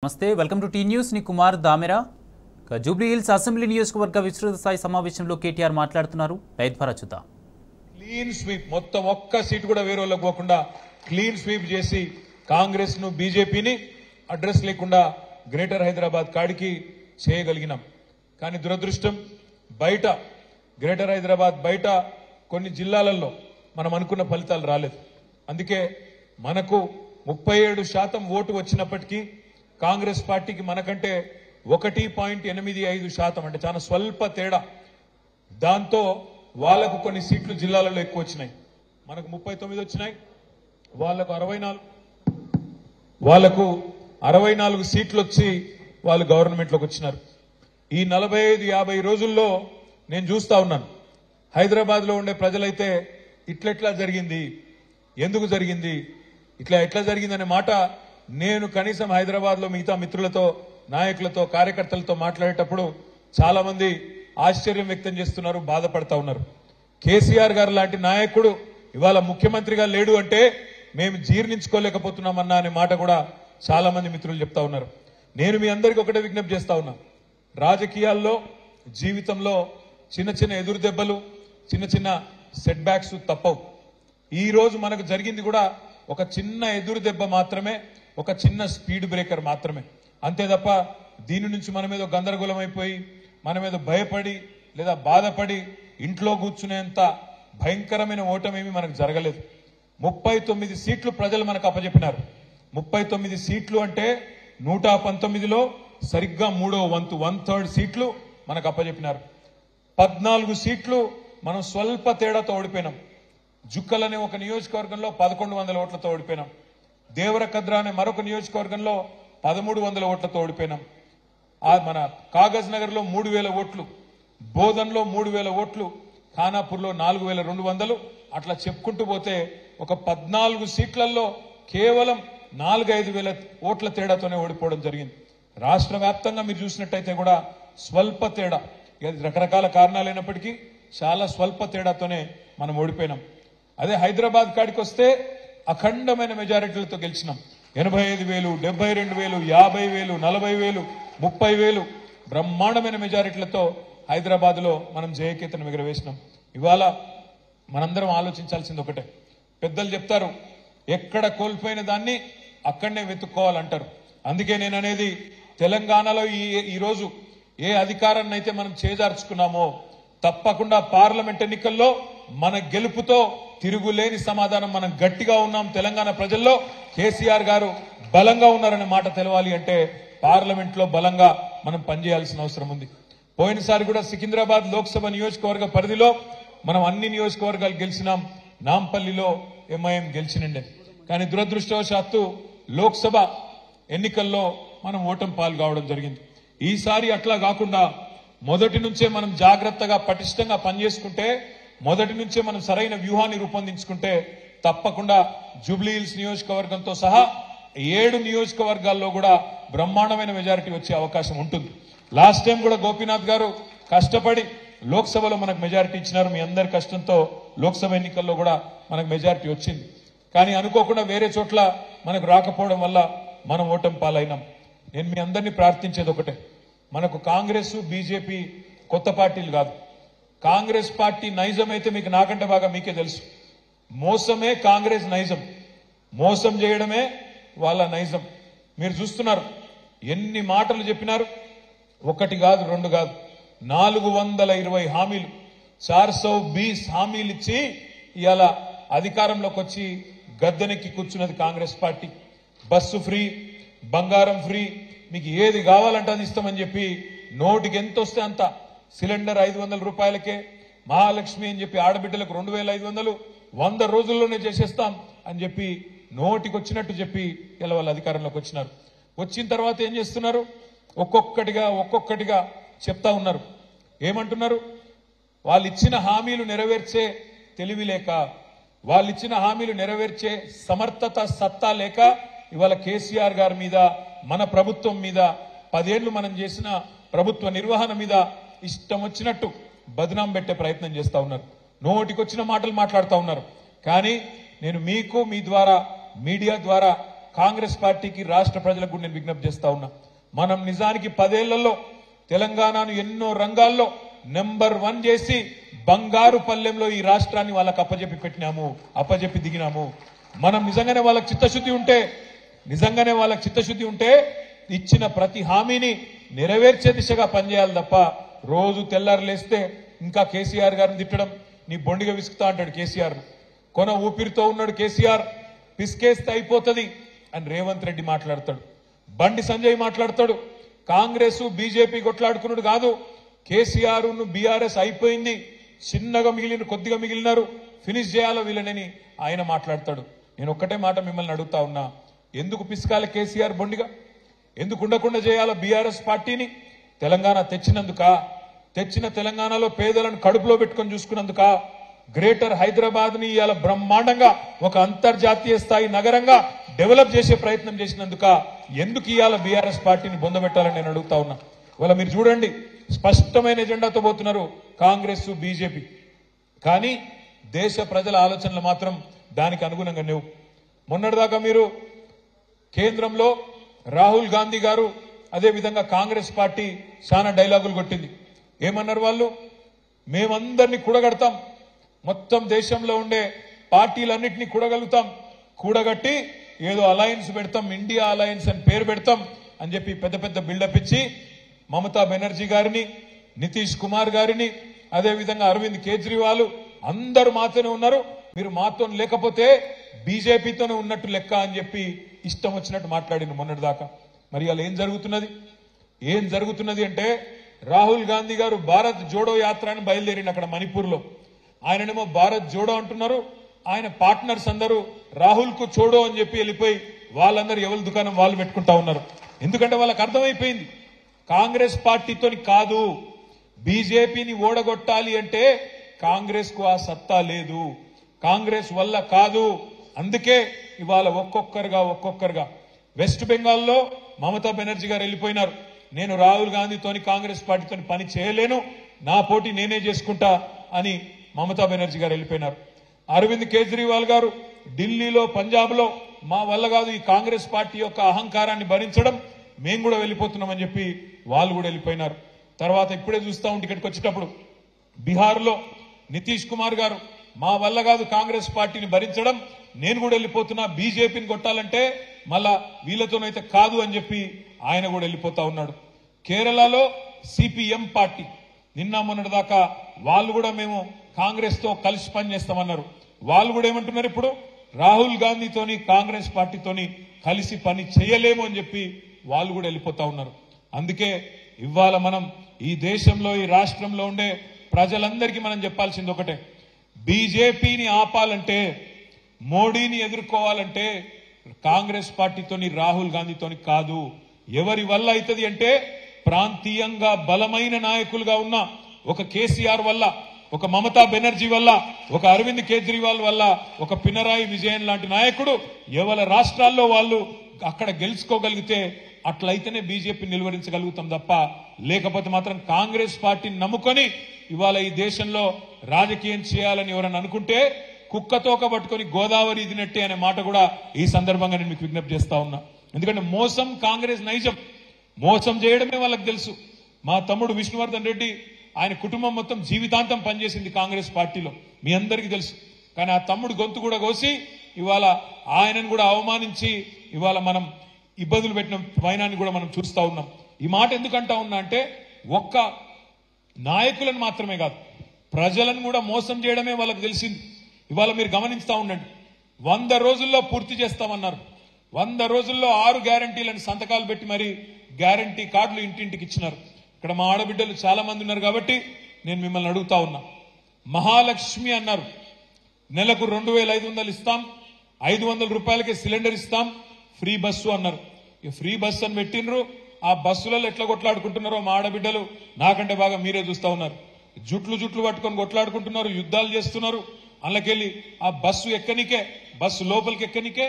నమస్తే welcome to tea news ని Kumar Damera Jubilee hills assembly నియోజకవర్గ విస్తృత స్థాయి సమావేశంలో కేటీఆర్ మాట్లాడుతున్నారు రైతు భరోసా క్లీన్ స్వీప్ మొత్తం ఒక్క సీట్ కూడా వేరే వాళ్ళకి పోకుండా క్లీన్ స్వీప్ చేసి కాంగ్రెస్ ను బీజేపీని అడ్రస్ లేకుండా గ్రేటర్ హైదరాబాద్ కాడికి చేయగలిగినాం కానీ దురదృష్టం బయట గ్రేటర్ హైదరాబాద్ బయట కొన్ని జిల్లాలలో మనం అనుకున్న ఫలితాలు రాలేదు అందుకే మనకు 37% ఓటు వచ్చినప్పటికీ కాంగ్రెస్ పార్టీకి మనకంటే 1.85% అంటే చాలా స్వల్ప తేడా దాంతో వాళ్లకు కొన్ని సీట్లు జిల్లాలలో ఎక్కువ వచ్చినాయి మనకు 39 వచ్చినాయి వాళ్లకు 64 సీట్లు వచ్చి వాళ్ళు గవర్నమెంట్ లోకి వచ్చినారు ఈ 45-50 రోజుల్లో నేను చూస్తా ఉన్నాను హైదరాబాద్ లో ఉండే ప్రజలైతే ఇట్లెట్లా జరిగింది ఎందుకు జరిగింది ఎట్లా జరిగిందనే మాట నేను కనీసం హైదరాబాద్ లో మిగతా మిత్రులతో నాయకులతో కార్యకర్తలతో మాట్లాడేటప్పుడు చాలా మంది ఆశ్చర్యం వ్యక్తం చేస్తున్నారు బాధపడతా ఉన్నారు కేసీఆర్ గారు లాంటి నాయకుడు ఇవాళ ముఖ్యమంత్రిగా లేడు అంటే మేము జీర్ణించుకోలేకపోతున్నామన్నా అనే మాట కూడా చాలా మంది మిత్రులు చెప్తా ఉన్నారు నేను మీ అందరికీ ఒకటే విజ్ఞప్తి చేస్తా ఉన్నా రాజకీయాల్లో జీవితంలో చిన్న చిన్న ఎదురు దెబ్బలు చిన్న చిన్న సెట్ బ్యాక్స్ తప్పవు ఈ రోజు మనకు జరిగింది కూడా ఒక చిన్న ఎదురు దెబ్బ మాత్రమే ఒక చిన్న స్పీడ్ బ్రేకర్ మాత్రమే అంతే తప్ప దీని నుంచి మన మీద గందరగోళం అయిపోయి మన మీద భయపడి లేదా బాధపడి ఇంట్లో కూర్చునేంత భయంకరమైన ఓటమేమి మనకు జరగలేదు 39 సీట్లు ప్రజలు మనకు అప్పచెప్పినారు 39 సీట్లు అంటే 119లో సరిగ్గా మూడో వంతు 1/3 సీట్లు మనకు అప్పచెప్పినారు 14 సీట్లు మనం స్వల్ప తేడాతో ఓడిపోయినాం జుక్కలనే ఒక నియోజకవర్గంలో 1100 ఓట్లతో ఓడిపోయినాం దేవరకద్ర అనే మరొక నియోజకవర్గంలో 1300 ఓట్లతో ఓడిపోయినాం మన కాగజ్ నగర్ లో 3000 ఓట్లు బోధన్లో 3000 ఓట్లు ఖానాపూర్లో 4200 అట్లా చెప్పుకుంటూ పోతే ఒక 14 సీట్లలో కేవలం 4-5 వేల ఓట్ల తేడాతోనే ఓడిపోవడం జరిగింది రాష్ట్ర వ్యాప్తంగా మీరు చూసినట్టయితే కూడా స్వల్ప తేడా రకరకాల కారణాలైనప్పటికీ చాలా స్వల్ప తేడాతోనే మనం ఓడిపోయినాం అదే హైదరాబాద్ కాడికి వస్తే అఖండమైన మెజారిటీలతో గెలిచినాం 85,000 72,000 50,000 40,000 30,000 బ్రహ్మాండమైన మెజారిటీలతో హైదరాబాద్ లో మనం జయకేతనం ఎగరవేసినాం ఇవాళ మనందరం ఆలోచించాల్సింది ఒకటే పెద్దలు చెప్తారు ఎక్కడ కోల్పోయిన దాన్ని అక్కడనే వెతుక్కోవాలంటారు అందుకే నేను అనేది తెలంగాణలో ఈ రోజు ఏ అధికారాన్ని అయితే మనం చేజార్చుకున్నామో తప్పకుండా పార్లమెంట్ ఎన్నికల్లో మన గెలుపుతో తిరుగులేని సమాధానం మనం గట్టిగా ఉన్నాం తెలంగాణ ప్రజల్లో కేసీఆర్ గారు బలంగా ఉన్నారనే మాట తెలవాలి అంటే పార్లమెంట్ లో బలంగా మనం పనిచేయాల్సిన అవసరం ఉంది పోయినసారి కూడా సికింద్రాబాద్ లోక్సభ నియోజకవర్గ పరిధిలో మనం అన్ని నియోజకవర్గాలు గెలిచినాం నాంపల్లిలో ఎంఐఎం గెలిచినండే కానీ దురదృష్టవశాత్తు లోక్సభ ఎన్నికల్లో మనం ఓటమి పాలు కావడం జరిగింది ఈసారి అట్లా కాకుండా మొదటి నుంచే మనం జాగ్రత్తగా పటిష్టంగా పనిచేసుకుంటే మొదటి నుంచే మనం సరైన వ్యూహాన్ని రూపొందించుకుంటే తప్పకుండా జూబ్లీ హిల్స్ నియోజకవర్గంతో సహా 7 నియోజకవర్గాల్లో కూడా బ్రహ్మాండమైన మెజారిటీ వచ్చే అవకాశం ఉంటుంది లాస్ట్ టైం కూడా గోపీనాథ్ గారు కష్టపడి లోక్సభలో మనకు మెజారిటీ ఇచ్చినారు మీ అందరి కష్టంతో లోక్సభ ఎన్నికల్లో కూడా మనకు మెజారిటీ వచ్చింది కానీ అనుకోకుండా వేరే చోట్ల మనకు రాకపోవడం వల్ల మనం ఓటమి పాలైనాం నేను మీ అందరినీ ప్రార్థించేది ఒకటే మనకు కాంగ్రెస్ బీజేపీ కొత్త పార్టీలు కాదు కాంగ్రెస్ పార్టీ నైజం అయితే మీకు నాకంటే బాగా మీకే తెలుసు మోసమే కాంగ్రెస్ నైజం మోసం చేయడమే వాళ్ళ నైజం మీరు చూస్తున్నారు ఎన్ని మాటలు చెప్పినారు ఒకటి కాదు రెండు కాదు 420 హామీలు 420 హామీలు ఇచ్చి ఇవాళ అధికారంలోకి వచ్చి గద్దెనెక్కి కూర్చున్నది కాంగ్రెస్ పార్టీ బస్సు ఫ్రీ బంగారం ఫ్రీ మీకు ఏది కావాలంటే అది ఇస్తామని చెప్పి నోటికి ఎంత వస్తే అంత సిలిండర్ 500 రూపాయలకే మహాలక్ష్మి అని చెప్పి ఆడబిడ్డలకు 2,500 100 రోజుల్లోనే చేసేస్తాం అని చెప్పి నోటికి వచ్చినట్టు చెప్పి ఇలా వాళ్ళు అధికారంలోకి వచ్చినారు వచ్చిన తర్వాత ఏం చేస్తున్నారు ఒక్కొక్కటిగా చెప్తా ఉన్నారు ఏమంటున్నారు వాళ్ళు ఇచ్చిన హామీలు నెరవేర్చే తెలివి లేక వాళ్ళు ఇచ్చిన హామీలు నెరవేర్చే సమర్థత సత్తా లేక ఇవాళ కేసీఆర్ గారి మీద మన ప్రభుత్వం మీద 10 ఏళ్లు మనం చేసిన ప్రభుత్వ నిర్వహణ మీద ఇష్టం వచ్చినట్టు బదనాం పెట్టే ప్రయత్నం చేస్తా ఉన్నారు నోటికొచ్చిన మాటలు మాట్లాడుతూ ఉన్నారు కానీ నేను మీకు మీ ద్వారా మీడియా ద్వారా కాంగ్రెస్ పార్టీకి రాష్ట్ర ప్రజలకు నేను విజ్ఞప్తి చేస్తా ఉన్నా. మనం నిజానికి 10 ఏళ్లలో తెలంగాణను ఎన్నో రంగాల్లో నెంబర్ 1 చేసి బంగారు పల్లెంలో ఈ రాష్ట్రాన్ని వాళ్ళకి అప్పజెప్పి దిగినాము. మనం నిజంగానే వాళ్ళకి చిత్తశుద్ధి ఉంటే ఇచ్చిన ప్రతి హామీని నెరవేర్చే దిశగా పనిచేయాలి తప్ప రోజు తెల్లారు లేస్తే ఇంకా కేసీఆర్ గారిని తిట్టడం, నీ బొండిగా విసుకుతా అంటాడు కేసీఆర్. కొన ఊపిరితో ఉన్నాడు కేసీఆర్, పిసికేస్తే అయిపోతుంది అని రేవంత్ రెడ్డి మాట్లాడతాడు, బండి సంజయ్ మాట్లాడతాడు. కాంగ్రెస్ బీజేపీ కొట్లాడుకున్నాడు కాదు, కేసీఆర్ బీఆర్ఎస్ అయిపోయింది, చిన్నగా కొద్దిగా మిగిలినారు, ఫినిష్ చేయాలో వీళ్ళని ఆయన మాట్లాడతాడు. నేను ఒక్కటే మాట మిమ్మల్ని అడుగుతా ఉన్నా, ఎందుకు పిసకాలి కేసీఆర్ బొండిగా? ఎందుకు ఉండకుండా చేయాలో బీఆర్ఎస్ పార్టీని? తెలంగాణ తెచ్చిన తెలంగాణలో పేదలను కడుపులో పెట్టుకొని చూసుకున్నందుక, గ్రేటర్ హైదరాబాద్ ని ఇవాళ బ్రహ్మాండంగా ఒక అంతర్జాతీయ స్థాయి నగరంగా డెవలప్ చేసే ప్రయత్నం చేసినందుక ఎందుకు ఇవాళ బీఆర్ఎస్ పార్టీని బొందబెట్టాలని నేను అడుగుతా ఉన్నా. ఇవాళ మీరు చూడండి, స్పష్టమైన ఎజెండాతో పోతున్నారు కాంగ్రెస్ బీజేపీ, కానీ దేశ ప్రజల ఆలోచనలు మాత్రం దానికి అనుగుణంగా లేవు. మొన్నటిదాకా మీరు కేంద్రంలో రాహుల్ గాంధీ గారు, అదే విధంగా కాంగ్రెస్ పార్టీ చాలా డైలాగులు కొట్టింది. ఏమన్నారు వాళ్ళు? మేమందరినీ కూడగడతాం, మొత్తం దేశంలో ఉండే పార్టీలన్నింటినీ కూడగట్టి ఏదో అలయన్స్ పెడతాం, ఇండియా అలయన్స్ అని పేరు పెడతాం అని చెప్పి పెద్ద పెద్ద బిల్డప్ ఇచ్చి మమతా బెనర్జీ గారిని, నితీష్ కుమార్ గారిని, అదే విధంగా అరవింద్ కేజ్రీవాల్ అందరూ మాతోనే ఉన్నారు, మీరు మాతో లేకపోతే బీజేపీతోనే ఉన్నట్టు లెక్క అని చెప్పి ఇష్టం వచ్చినట్టు మాట్లాడింది మొన్నటిదాకా. మరి అలా ఏం జరుగుతున్నది అంటే, రాహుల్ గాంధీ గారు భారత్ జోడో యాత్ర అని బయలుదేరింది అక్కడ మణిపూర్లో. ఆయననేమో భారత్ జోడో అంటున్నారు, ఆయన పార్ట్నర్స్ అందరూ రాహుల్ కు చోడో అని చెప్పి వెళ్ళిపోయి వాళ్ళందరూ ఎవరి దుకాణం వాళ్ళు పెట్టుకుంటా ఉన్నారు. ఎందుకంటే వాళ్ళకి అర్థమైపోయింది, కాంగ్రెస్ పార్టీతోని కాదు, బీజేపీని ఓడగొట్టాలి అంటే కాంగ్రెస్ కు ఆ సత్తా లేదు, కాంగ్రెస్ వల్ల కాదు. అందుకే ఇవాళ ఒక్కొక్కరుగా వెస్ట్ బెంగాల్లో మమతా బెనర్జీ గారు వెళ్ళిపోయినారు, నేను రాహుల్ గాంధీతోని కాంగ్రెస్ పార్టీతోని పని చేయలేను, నా పోటీ నేనే చేసుకుంటా అని మమతా బెనర్జీ గారు వెళ్ళిపోయినారు. అరవింద్ కేజ్రీవాల్ గారు ఢిల్లీలో, పంజాబ్ లో మా వల్ల కాదు ఈ కాంగ్రెస్ పార్టీ యొక్క అహంకారాన్ని భరించడం, మేము కూడా వెళ్ళిపోతున్నామని చెప్పి వాళ్ళు కూడా వెళ్ళిపోయినారు. తర్వాత ఇప్పుడే చూస్తా ఉంటే ఇక్కడికి వచ్చేటప్పుడు బీహార్ లో నితీష్ కుమార్ గారు మా వల్ల కాదు కాంగ్రెస్ పార్టీని భరించడం, నేను కూడా వెళ్ళిపోతున్నా, బీజేపీని కొట్టాలంటే మళ్ళా వీళ్ళతోనైతే కాదు అని చెప్పి ఆయన కూడా వెళ్ళిపోతా ఉన్నాడు. కేరళలో సిపిఎం పార్టీ నిన్న మొన్నటి దాకా వాళ్ళు కూడా మేము కాంగ్రెస్ తో కలిసి పనిచేస్తామన్నారు. వాళ్ళు కూడా ఏమంటున్నారు, ఇప్పుడు రాహుల్ గాంధీతోని కాంగ్రెస్ పార్టీతోని కలిసి పని చేయలేము అని చెప్పి వాళ్ళు కూడా వెళ్ళిపోతా ఉన్నారు. అందుకే ఇవాళ మనం ఈ దేశంలో, ఈ రాష్ట్రంలో ఉండే ప్రజలందరికీ మనం చెప్పాల్సింది ఒకటే, బీజేపీని ఆపాలంటే, మోడీని ఎదుర్కోవాలంటే కాంగ్రెస్ పార్టీతోని, రాహుల్ గాంధీతోని కాదు. ఎవరి వల్ల అవుతుంది అంటే, ప్రాంతీయంగా బలమైన నాయకులుగా ఉన్న ఒక కేసీఆర్ వల్ల, ఒక మమతా బెనర్జీ వల్ల, ఒక అరవింద్ కేజ్రీవాల్ వల్ల, ఒక పినరాయి విజయన్ లాంటి నాయకుడు ఎవరి రాష్ట్రాల్లో వాళ్ళు అక్కడ గెలుచుకోగలిగితే అట్లయితేనే బీజేపీ నిలువరించగలుగుతాం తప్ప, లేకపోతే మాత్రం కాంగ్రెస్ పార్టీని నమ్ముకొని ఇవాళ ఈ దేశంలో రాజకీయం చేయాలని ఎవరన్నా అనుకుంటే కుక్కతోక పట్టుకొని గోదావరి ఇదినట్టే అనే మాట కూడా ఈ సందర్భంగా నేను మీకు విజ్ఞప్తి చేస్తా ఉన్నా. ఎందుకంటే మోసం కాంగ్రెస్ నైజం, మోసం చేయడమే వాళ్ళకి తెలుసు. మా తమ్ముడు విష్ణువర్ధన్ రెడ్డి, ఆయన కుటుంబం మొత్తం జీవితాంతం పనిచేసింది కాంగ్రెస్ పార్టీలో, మీ అందరికీ తెలుసు. కానీ ఆ తమ్ముడు గొంతు కూడా కోసి ఇవాళ ఆయనను కూడా అవమానించి ఇవాళ మనం ఇబ్బందులు పెట్టిన వైనాన్ని కూడా మనం చూస్తా ఉన్నాం. ఈ మాట ఎందుకంటా ఉన్నా అంటే, ఒక్క నాయకులను మాత్రమే కాదు, ప్రజలను కూడా మోసం చేయడమే వాళ్ళకి తెలిసింది. ఇవాళ మీరు గమనిస్తా ఉండండి, 100 రోజుల్లో పూర్తి చేస్తామన్నారు. 100 రోజుల్లో 6 గ్యారంటీలను సంతకాలు పెట్టి మరి గ్యారంటీ కార్డులు ఇంటింటికి ఇచ్చినారు. ఇక్కడ మా ఆడబిడ్డలు చాలా మంది ఉన్నారు కాబట్టి నేను మిమ్మల్ని అడుగుతా ఉన్నా, మహాలక్ష్మి అన్నారు, నెలకు 2500 ఇస్తాం, 500 రూపాయలకే సిలిండర్ ఇస్తాం, ఫ్రీ బస్సు అన్నారు. ఫ్రీ బస్సు అని పెట్టినరు, ఆ బస్సులలో ఎట్లా కొట్లాడుకుంటున్నారో మా ఆడబిడ్డలు నాకంటే బాగా మీరే చూస్తా ఉన్నారు. జుట్లు పట్టుకొని కొట్లాడుకుంటున్నారు, యుద్ధాలు చేస్తున్నారు. అందులోకెళ్ళి ఆ బస్సు ఎక్కనికే, బస్సు లోపలికి ఎక్కనికే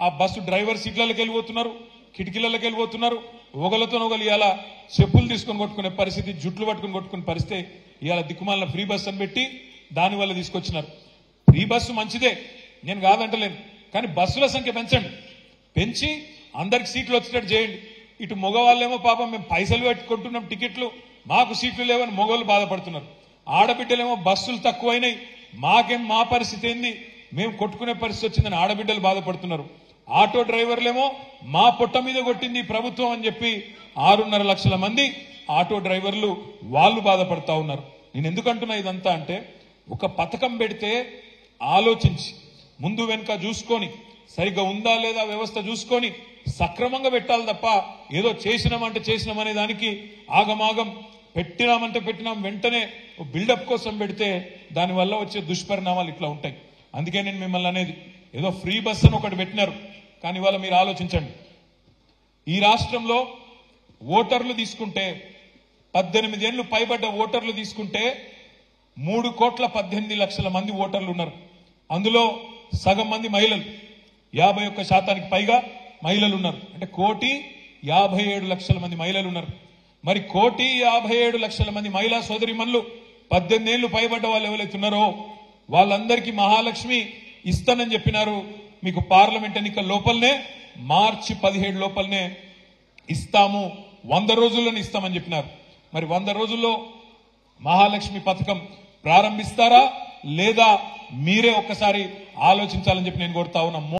ఆ బస్సు డ్రైవర్ సీట్లకి వెళ్ళిపోతున్నారు, కిటికీలకి వెళ్ళిపోతున్నారు. ఒకలతో ఒకరు ఇవాళ చెప్పులు తీసుకొని కొట్టుకునే పరిస్థితి, జుట్లు పట్టుకుని కొట్టుకునే పరిస్థితి ఇవాళ దిక్కుమాలిన ఫ్రీ బస్సు అని పెట్టి దానివల్ల తీసుకొచ్చినారు. ఫ్రీ బస్సు మంచిదే, నేను కాదంటలేను, కానీ బస్సుల సంఖ్య పెంచండి. పెంచి అందరికి సీట్లు వచ్చేటట్టు చేయండి. ఇటు మగవాళ్ళేమో పాపం మేము పైసలు పెట్టుకుంటున్నాం టికెట్లు, మాకు సీట్లు లేవని మగవాళ్ళు బాధపడుతున్నారు. ఆడబిడ్డలేమో బస్సులు తక్కువైనాయి, మాకేం మా పరిస్థితి ఏంది, మేము కొట్టుకునే పరిస్థితి వచ్చిందని ఆడబిడ్డలు బాధపడుతున్నారు. ఆటో డ్రైవర్లేమో మా పొట్ట మీద కొట్టింది ప్రభుత్వం అని చెప్పి 6.5 లక్షల మంది ఆటో డ్రైవర్లు వాళ్ళు బాధపడతా ఉన్నారు. నేను ఎందుకంటున్నా ఇదంతా అంటే, ఒక పథకం పెడితే ఆలోచించి ముందు వెనుక చూసుకొని సరిగ్గా ఉందా లేదా వ్యవస్థ చూసుకొని సక్రమంగా పెట్టాలి తప్ప ఏదో చేసినామంటే చేసినామనే దానికి ఆగమాగం పెట్టినామంటే పెట్టినాం వెంటనే బిల్డప్ కోసం పెడితే దానివల్ల వచ్చే దుష్పరిణామాలు ఇట్లా ఉంటాయి. అందుకే నేను మిమ్మల్ని అనేది, ఏదో ఫ్రీ బస్ అని ఒకటి పెట్టినారు, కానీ ఇవాళ మీరు ఆలోచించండి. ఈ రాష్ట్రంలో ఓటర్లు తీసుకుంటే 18 ఏళ్లు పైబడ్డ ఓటర్లు తీసుకుంటే 3,18 లక్షల మంది ఓటర్లు ఉన్నారు. అందులో సగం మంది మహిళలు, 51% పైగా మహిళలు ఉన్నారు. అంటే 1,57 లక్షల మంది మహిళలు ఉన్నారు. మరి 1,57 లక్షల మంది మహిళా సోదరిమణులు 18 ఏళ్లు పైబడ్డ వాళ్ళు ఎవరైతే ఉన్నారో వాళ్ళందరికీ మహాలక్ష్మి ఇస్తానని చెప్పినారు. మీకు పార్లమెంట్ ఎన్నికల లోపలనే మార్చి 17 లోపలనే ఇస్తాము, 100 రోజుల్లోనే ఇస్తామని చెప్పినారు. మరి 100 రోజుల్లో మహాలక్ష్మి పథకం ప్రారంభిస్తారా లేదా మీరే ఒక్కసారి ఆలోచించాలని చెప్పి నేను కోరుతా ఉన్నా.